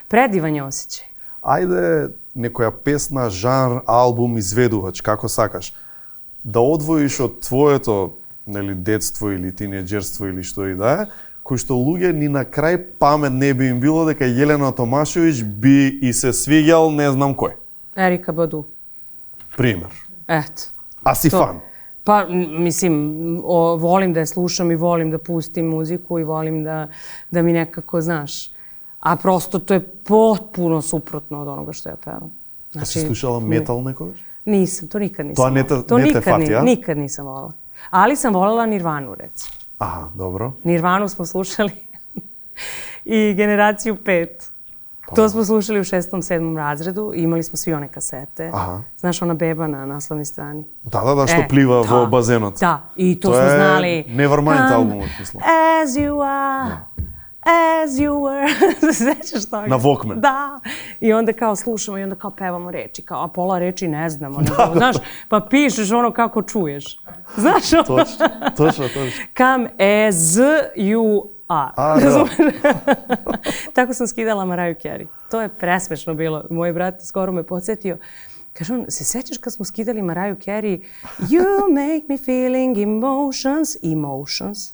predivan je osjećaj. ајде некоја песна, жанр, албум, изведувач, како сакаш, да одвоиш од твоето, нели, детство или тинеџерство или што и да е, кој што луѓе ни на крај памет не би им било дека Јелена Томашевиќ би и се свиѓал не знам кој. Ерика Баду. Пример. Ето. А си фан? Pa, mislim, volim da je slušam i volim da pustim muziku i volim da mi nekako, znaš, a prosto to je potpuno suprotno od onoga što ja pevam. A si slušala metal nekoć? Nisam, to nikad nisam volala. To ne te fati, ja? Nikad nisam volala. Ali sam voljela Nirvanu, recimo. Aha, dobro. Nirvanu smo slušali i Generaciju 5. To smo slušali u 6. 7. razredu i imali smo svi one kasete. Aha. Znaš, ona beba na naslovnoj strani. Da, što pliva vo bazenot. Da, i to smo znali. Nevermind albumot, mislim. As you are, as you were. Sećaš toga? Na Walkman. Da. I onda kao slušamo i onda kao pevamo reči. Kao, a pola reči ne znamo. Znaš, pa pišeš ono kako čuješ. Znaš ono? Točno. Come as you are. Tako sam skidala Mariah Carey. To je presmešno bilo. Moj brat skoro me podsjetio. Kaže on, se sećaš kad smo skidali Mariah Carey? You make me feeling emotions.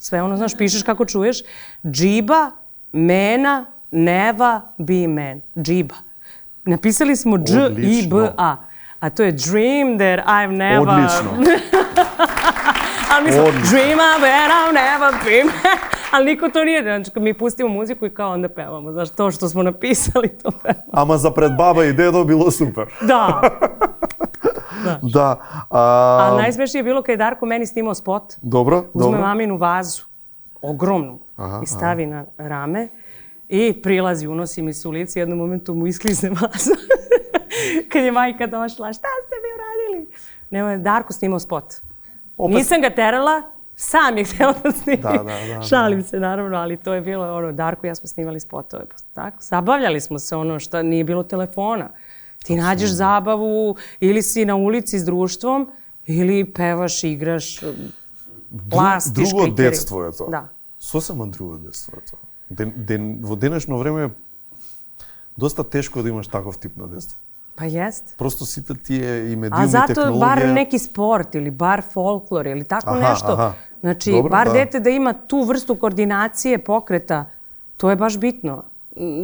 Sve ono, znaš, pišeš kako čuješ. Džiba, mena, neva, be man. Džiba. Napisali smo Dž-I-B-A. A to je dream that I've never... Odlično. Ali mi smo dream that I've never been. Ali niko to nije. Znači, kad mi pustimo muziku i kao onda pevamo. Znaš, to što smo napisali, to pevamo. Ama za pred baba i dedo bilo super. Da. Da. A najsmešnije je bilo kad je Darko meni snimao spot. Dobro. Uzme maminu vazu, ogromnu, i stavi na rame i prilazi, unosi mi se u lice. Jednom momentu mu isklizne vaza. Kad je majka došla, šta ste mi uradili? Nema, Darko snimao spot. Nisam ga terala, sam je htjela da snimi. Šalim se, naravno, ali to je bilo ono, Darko i ja smo snimali spotove. Tako, zabavljali smo se ono što nije bilo telefona. Ti nađeš zabavu ili si na ulici s društvom ili pevaš, igraš, plastiš. Drugo детство je to. Da. Сосема друго детство е тоа. Во денешно време е доста тешко да имаш таков тип на детство. Pa jest. Просто сите тие и медиуми, A zato tehnologija... bar neki sport ili bar folklor ili tako nešto. Znači, Dobro, bar dete da ima tu vrstu koordinacije pokreta, to je baš bitno.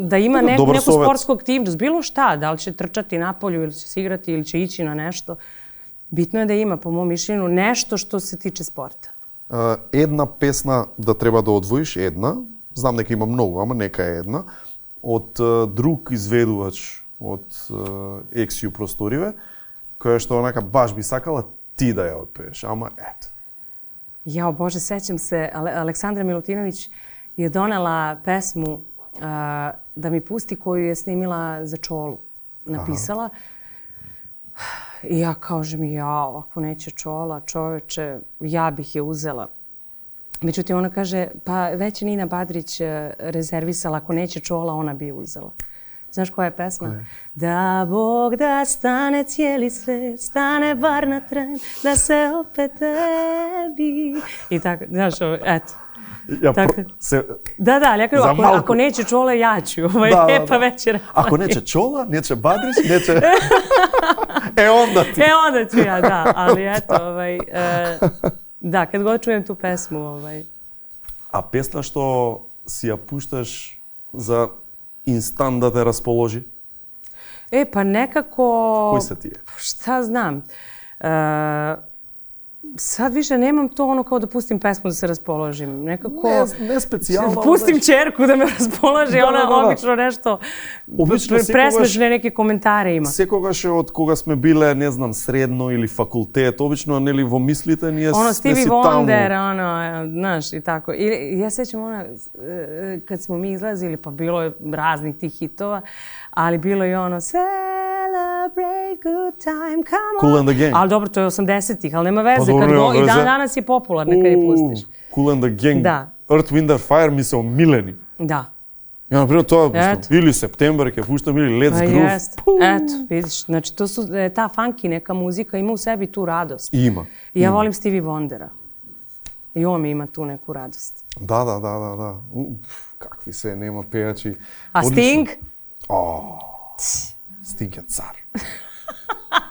Da ima neku sportsku aktivnost, bilo šta, da li će trčati napolju ili će se igrati ili će ići na nešto. Bitno je da ima, po mom mišljenju, nešto što se tiče sporta. Една песна да треба да одвоиш, една, знам дека има многу, ама нека е една, од друг изведувач од Ексију просториве, која што онака баш би сакала ти да ја отпееш, ама ето. Jao Bože, sećam se, Aleksandra Milutinović je donela pesmu da mi pusti koju je snimila za Čolu. Napisala. I ja kažem, jao, ako neće Čola, čoveče, ja bih je uzela. Međutim, ona kaže, pa već je Nina Badrić rezervisala, ako neće Čola, ona bi je uzela. Znaš koja je pesma? Da Bog da stane cijeli svet, stane bar na tren, da se opet tebi. I tako, znaš, eto. Da, ali ja kažem, ako neće Čola, ja ću. Pa već je rekla. Ako neće Čola, neće Badrić, neće... onda ti. Onda ću ja, da. Ali eto, da, kad god čujem tu pesmu... A pesna što si ja puštaš za instant da te rasположи? Pa nekako... Koji se ti je? Šta znam. Sad više nemam to ono kao da pustim pesmu da se raspoložim. Nekako... Ne specijalno. Pustim ćerku da me raspoloži, ona obično nešto presmešne neke komentare ima. Секогаш од кога сме биле, не знам, средно или факултет, обично, нели, во мислите ние Ono сме си Stevie таму. Wonder, ono, znaš, i tako. I ja sećam ona, kad smo mi izlazili, pa bilo je raznih tih hitova, ali bilo je ono Celebrate good time, come on. Cool and the Gang. Ali dobro, to je 80-ih, ali nema veze. I danas je popularna kad je pustiš. Cool and the Gang. Da. Earth, Wind and Fire mi se omileni. Da. Ja, naprimjer, тоа ili September, ќе pustам, ili Let's Groove. Eto, vidiš, znači to su, ta funky neka muzika ima u sebi tu radost. Ima. I ja volim Stevie Wondera. I on mi ima tu neku radost. Da. Kakvi se nema pejači. A Sting? Sting je car.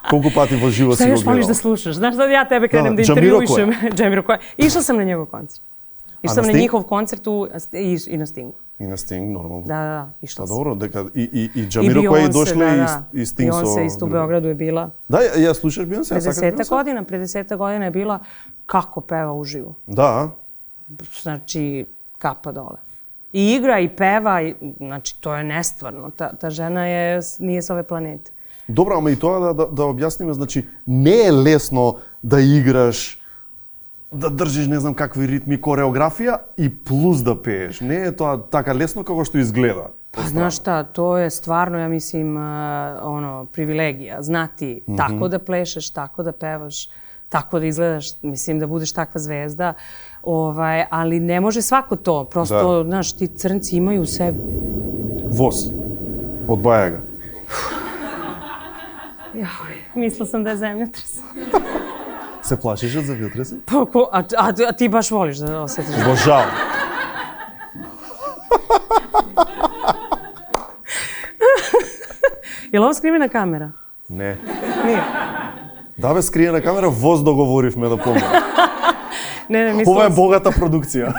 Колку пати во живот си Šta го još voliš гледал? da slušaš? Znaš da ja tebe krenem da Jamiroquai. intervjuišem? Jamiroquai. Išla sam na njegov koncert. Išla sam na na Sting? njihov koncert i na Stingu. И на Sting, нормално. Da, išla Па sam. добро, дека и I Jamiroquai Beyoncé, дошле и Sting со... Beyoncé isto u Beogradu je bila. Да, ја слушаш Beyoncé? Pre 10 godina je bila kako peva uživo. Да. Znači, kapa dole. I igra i peva, znači to je nestvarno. Ta žena nije s ove planete. Добро, ама и тоа да објасниме, значи не е лесно да играш, да држиш не знам какви ритми, кореографија и плюс да пееш. Не е тоа така лесно како што изгледа. Pa znaš šta, to je stvarno, ja mislim, privilegija. Znati tako da plešeš, tako da pevaš, tako da izgledaš, mislim da budeš takva zvezda. Ali ne može svako to. Prosto, znaš, ti crnci imaju u sebi. Voz. Од Бајага. Mislila sam da je zemljotres. Се плашиш од земјотреси? A ti baš voliš da osjetiš? Обожавам. Je li ovo skrivena kamera? Не. Nije. Да бе, скриена камера, воз договоривме да помнам. Ne, mislila Ова е sam. богата продукција.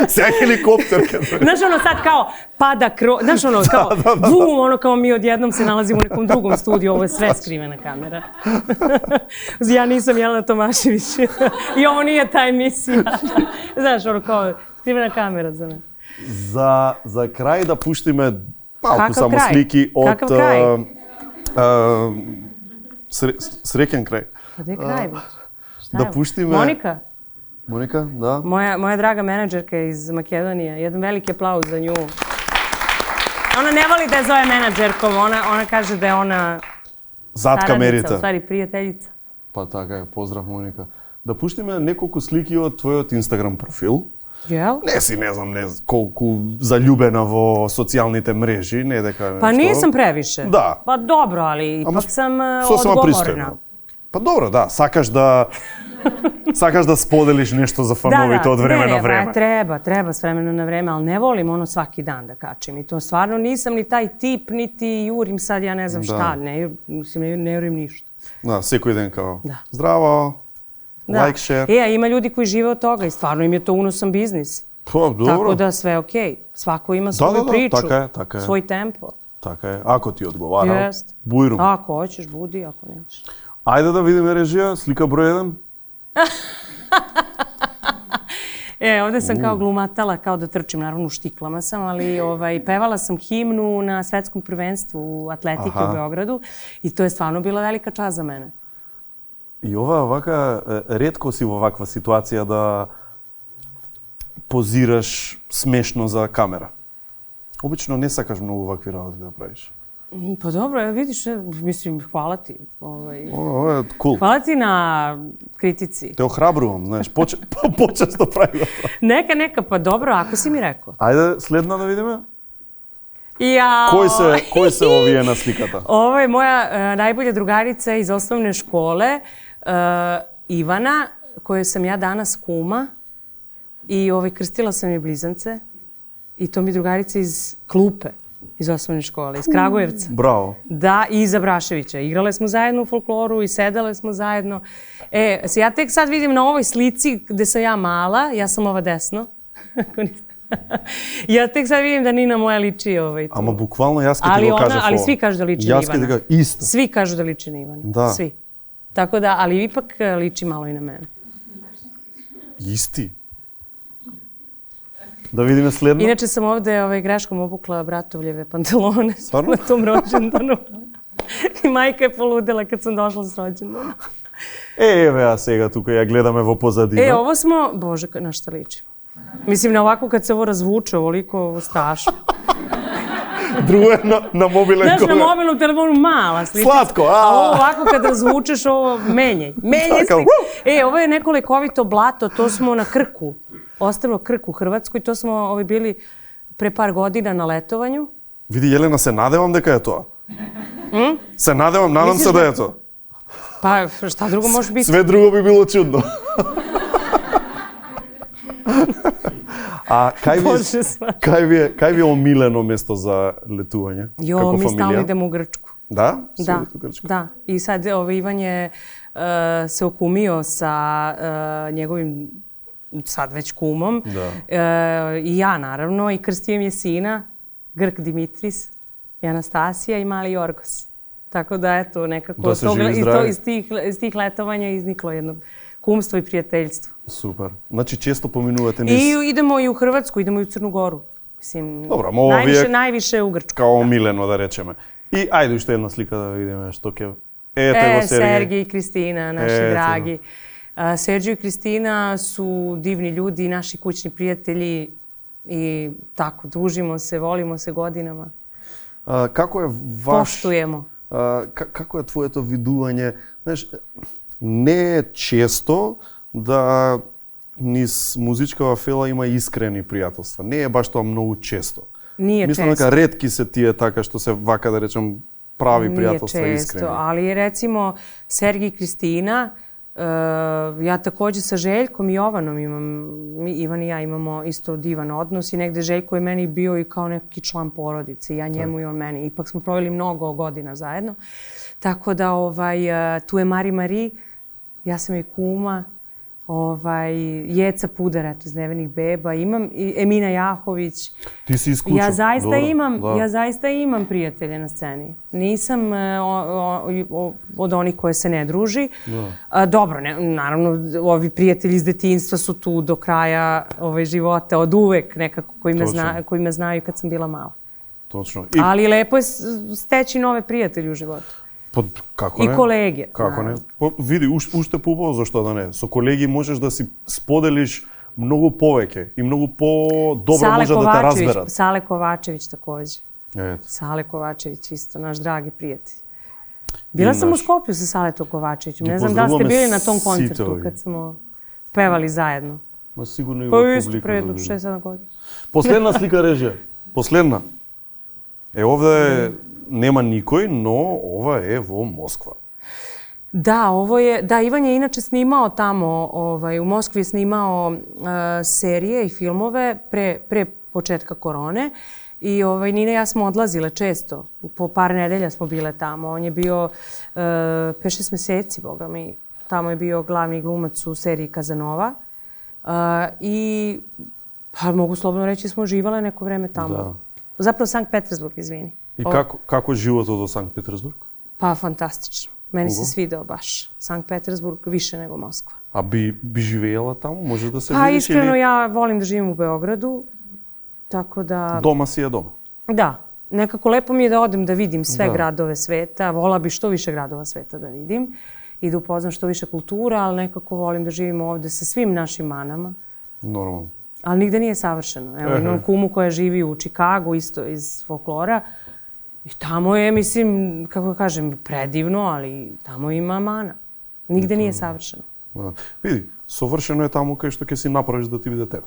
Сега хеликоптер каде. Znaš ono sad kao pada znaš ono kao bum, ono kao mi odjednom se nalazimo u nekom drugom studiju, ovo je sve skrivena kamera. Ja nisam Jelena Tomašević i ovo nije ta emisija. Znaš ono kao skrivena kamera za me. За крај да пуштиме малку Какав само крај? слики од Какав крај? среќен крај. Pa gde je kraj već? Šta Да je? пуштиме Monika? Моника, да. Moja draga menadžerka iz Makedonije. Jedan veliki aplauz za nju. Ona ne voli da je zove menadžerkom, ona kaže da je ona Зад saradnica, u камерите. stvari prijateljica. Па така е, поздрав Моника. Да пуштиме неколку слики од твојот Инстаграм профил. Jel? Не си, не знам, колку заљубена во социјалните мрежи, не дека Pa нешто. nisam previše. Da. Pa dobro, ali ipak sam Сосема odgovorna. пристојно. Па добро, да, сакаш да споделиш нешто за фановите од време на време. Treba s vremena na vreme, ali ne volim ono svaki dan da kačim. I to stvarno nisam ni taj tip, niti jurim sad, ja ne znam šta. Ne jurim ništa. Да, секој ден као. Да. Здраво. Da. Like, share. A ima ljudi koji žive od toga i stvarno im je to unosan biznis. Па, добро. Tako da sve okej. Svako ima svoju priču, така е. svoj tempo. Така е. Ако ти одговара, Jest. бујрум. Ako hoćeš, budi, ako nećeš. Ајде да видиме режија, слика број 1. Ovde sam kao glumatala, kao da trčim, naravno u štiklama sam, ali pevala sam himnu na svetskom prvenstvu atletike u Beogradu i to je stvarno bila velika čast za mene. И ова вака, ретко си во ваква ситуација да позираш смешно за камера. Обично не сакаш многу вакви работи да правиш. Pa dobro, vidiš, mislim, hvala ti. Ова е кул. Hvala ti na kritici. Те охрабрувам, знаеш, почесто прави да тоа. Neka, pa dobro, ako si mi rekao. Ајде, следна да видиме. Jao! Кој се овие на сликата? Ovo je moja najbolja drugarica iz osnovne škole, Ivana, kojoj sam ja danas kuma i krstila sam je blizance i to mi je drugarica iz klupe, iz osnovne škole, iz Kragujevca. Браво. Da, i iz Abraševića. Igrale smo zajedno u folkloru i sedale smo zajedno. Ja tek sad vidim na ovoj slici gde sam ja mala, ja sam ova desno. Ja tek sad vidim da Nina moja liči tu. Ама буквално јас ке ти го кажав Ali ова. svi kažu da liči na Јас ке ти Ivana. го исто. Svi kažu da liči na Ivana. Da. Svi. Tako da, ali ipak liči malo i na mene. Исти. Да видиме следно. Inače sam ovde greškom obukla bratovljeve pantalone Stvarno? na tom rođendanu. I majka je poludela kad sam došla s rođendana. Еве, а сега тука ја гледаме во позадина. Ovo smo, Bože, na šta ličimo. Mislim, na ovako kad se ovo razvuče, ovoliko ovo strašno. Друго е на мобилен Znaš, na кога. mobilnom telefonu mala slika. Slatko, a ovo ovako kad razvučeš, ovo menjaj. Menjaj Tako, slika. Ovo je neko lekovito blato, to smo na Krku. Ostrvo Krk u Hrvatskoj, to smo bili pre par godina na letovanju. Види, Јелена, се надевам дека е тоа. Се надевам, надам се да е тоа. Pa šta drugo može biti? Све друго би било чудно. А кај ви е омилено место за летување? Jo, mi stalno idemo u Grčku. Da? Da. I sad Ivan je se okumio sa njegovim sad već kumom. I ja naravno. I krstio mi je sina, Grk Dimitris, i Anastasija i mali Jorgos. Tako da eto nekako iz tih letovanja izniklo jedno kumstvo i prijateljstvo. Super. Znači često pominuvate niz... I idemo i u Hrvatsku, idemo i u Crnu Goru. Mislim, dobro, najviše u Grčku. Kao omiljeno da rečeme. I ajde još jedna slika da vidimo što ke... Evo Sergij i Kristina, naši dragi. Sergij i Kristina su divni ljudi, naši kućni prijatelji i tako, družimo se, volimo se godinama. Kako je Poštujemo. Kako je твоето видување? Знаеш, не е често да низ музичкава фела има искрени пријателства. Не е баш тоа многу често. Nije Мислам дека ретки се тие така што се вака да речем прави пријателства искрени. Ali recimo Sergij i Kristina, ja takođe sa Željkom i Jovanom Ivan i ja imamo isto divan odnos i negde Željko je meni bio i kao neki član porodice, ja njemu i on meni. Ipak smo proveli mnogo godina zajedno. Tako da tu je Mari, ja sam i kuma, Jeca Pudar, eto, iz Nevenih beba, imam i Emina Jahović. Ti si iskučao. Ja zaista imam prijatelje na sceni. Nisam od onih koje se ne druži. Dobro, naravno, ovi prijatelji iz detinjstva su tu do kraja života, od uvek nekako koji me znaju kad sam bila mala. Točno. Ali lepo je steći nove prijatelje u životu. Како не? И колеги. Како не? Види, уште побаво, зашто да не? Со колеги можеш да си споделиш многу повеќе и многу по-добро може да те разберат. Sale Kovačević takođe. Ето. Sale Kovačević isto, naš dragi prijatelj. Bila sam u Skoplju sa Saletom Kovačevićem. Ne znam da ste bili na tom koncertu kad smo pevali zajedno. Ma сигурно и во публика. Pa isto pre 6-7 godina. Последна слика режија. Последна. Овде нема никој, но ова е во Москва. Da, Ivan je inače snimao tamo, u Moskvi je snimao serije i filmove pre početka korone. I Nina i ja smo odlazile često, po par nedelja smo bile tamo. On je bio 5-6 meseci, boga mi. Tamo je bio glavni glumac u seriji Kazanova. I mogu slobodno reći smo živale neko vreme tamo. Zapravo Sankt Petersburg, izvini. I kako životот во Санкт Петербург? Pa fantastično. Meni se svideo baš. Sankt Petersburg više nego Moskva. A bi živjela tamo? Može da se Pa vidiš iskreno ja volim da živim u Beogradu. Tako da... Doma si je doma? Da. Nekako lepo mi je da odem da vidim sve gradove sveta. Vola bi što više gradova sveta da vidim. I da upoznam što više kultura, ali nekako volim da živim ovde sa svim našim manama. Normalno. Ali nigde nije savršeno. Evo, imam kumu koja živi u Čikagu, isto iz folklora. I tamo je, mislim, kako da kažem, predivno, ali tamo ima mana. Nigde nije savršeno. Vidi, savršeno je tamo kaj što će si napraviš da ti vide tebe.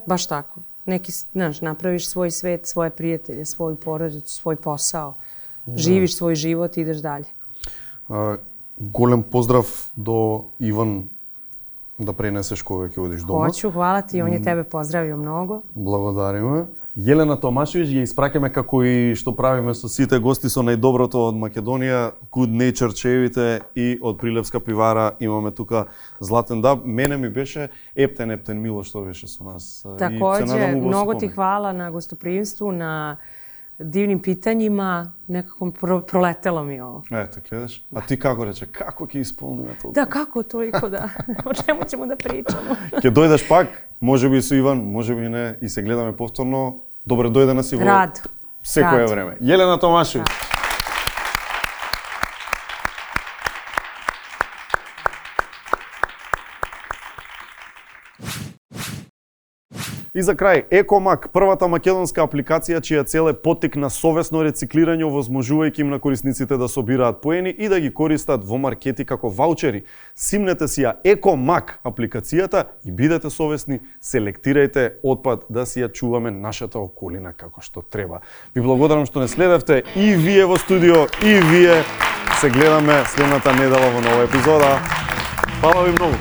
Baš tako. Neki, znaš, napraviš svoj svet, svoje prijatelje, svoju porodicu, svoj posao. Živiš svoj život i ideš dalje. Голем поздрав до Иван да пренесеш кога ќе одиш дома. Hoću, hvala ti, on je tebe pozdravio mnogo. Благодариме. Јелена Томашевиќ ја испраќаме како и што правиме со сите гости со најдоброто од Македонија, Good Nature чевите и од Прилепска пивара имаме тука Златен даб. Мене ми беше ептен мило што беше со нас. Takođe, mnogo ti hvala na gostoprimstvu, na divnim pitanjima, nekako proletelo mi ovo. Ето, гледаш. А ти како рече, како ќе исполниме тоа? Da, kako toliko da? O čemu ćemo da pričamo? Ќе дојдеш пак, можеби со Иван, можеби не, и се гледаме повторно. Добре дојде на си во секое време. Јелена Томашевиќ. И за крај, Екомак, првата македонска апликација чија цел е поттик на совесно рециклирање, овозможувајќи им на корисниците да собираат поени и да ги користат во маркети како ваучери. Симнете си ја Екомак апликацијата и бидете совесни, селектирајте отпад да си ја чуваме нашата околина како што треба. Ви благодарам што не следевте и вие во студио, и вие. Се гледаме следната недела во нова епизода. Фала ви многу.